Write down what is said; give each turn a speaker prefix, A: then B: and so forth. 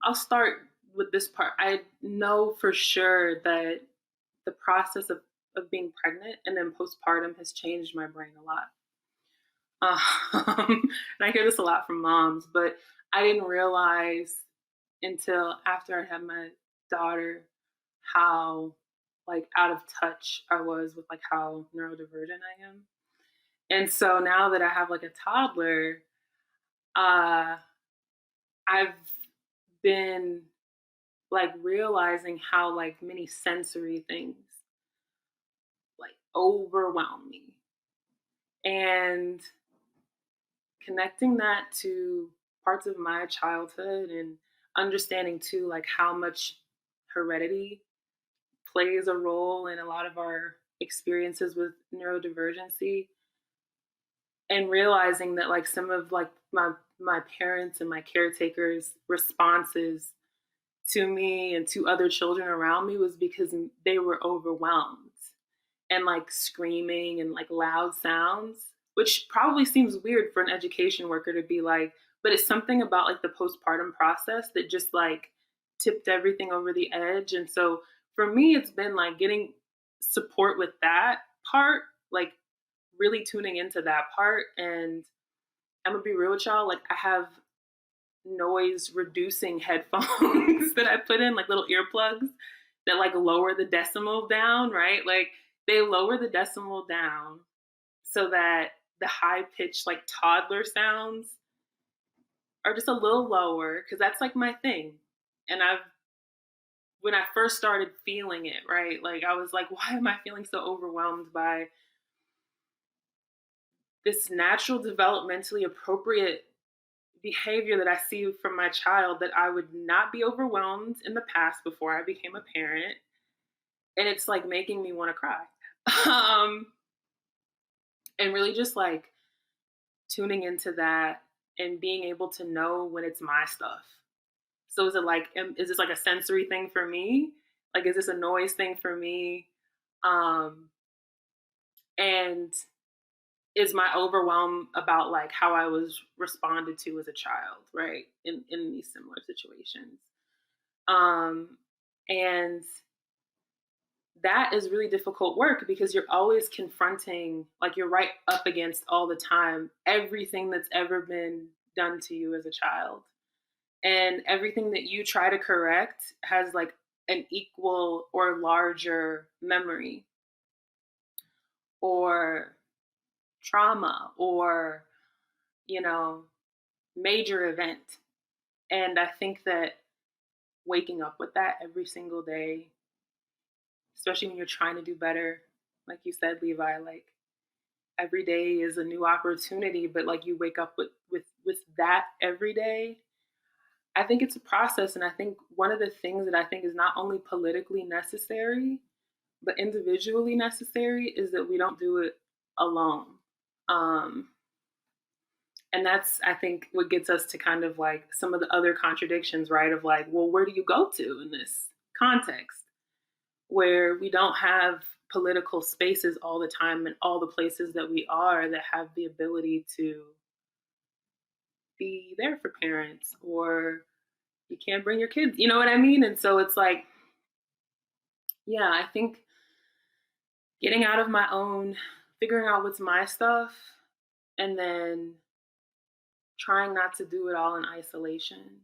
A: I'll start with this part. I know for sure that the process of being pregnant and then postpartum has changed my brain a lot. And I hear this a lot from moms, but I didn't realize until after I had my daughter how like out of touch I was with like how neurodivergent I am. And so now that I have like a toddler, uh, I've been like realizing how like many sensory things like overwhelm me and connecting that to parts of my childhood and understanding too like how much heredity plays a role in a lot of our experiences with neurodivergency and realizing that like some of like my parents and my caretakers responses to me and to other children around me was because they were overwhelmed and like screaming and like loud sounds, which probably seems weird for an education worker to be like, but it's something about like the postpartum process that just like tipped everything over the edge. And so for me, it's been like getting support with that part, like really tuning into that part. And I'm gonna be real with y'all, like I have noise reducing headphones that I put in, like little earplugs that like lower the decimal down, right? Like they lower the decimal down so that the high pitched like toddler sounds are just a little lower because that's like my thing. And when I first started feeling it, right? Like I was like, why am I feeling so overwhelmed by this natural developmentally appropriate behavior that I see from my child that I would not be overwhelmed in the past before I became a parent. And it's like making me want to cry. um, and really just like tuning into that and being able to know when it's my stuff. So is it like, is this like a sensory thing for me? Like, is this a noise thing for me? Um, and is my overwhelm about like how I was responded to as a child, right? In these similar situations. Um, and that is really difficult work because you're always confronting, like you're right up against all the time, everything that's ever been done to you as a child. And everything that you try to correct has like an equal or larger memory or trauma or, you know, major event. And I think that waking up with that every single day, especially when you're trying to do better, like you said, Levi, like every day is a new opportunity, but like you wake up with that every day. I think it's a process. And I think one of the things that I think is not only politically necessary, but individually necessary is that we don't do it alone. Um, and that's, I think, what gets us to kind of like some of the other contradictions, right? Of like, well, where do you go to in this context where we don't have political spaces all the time and all the places that we are that have the ability to be there for parents, or you can't bring your kids, you know what I mean? And so it's like, yeah, I think getting out of my own, figuring out what's my stuff, and then trying not to do it all in isolation.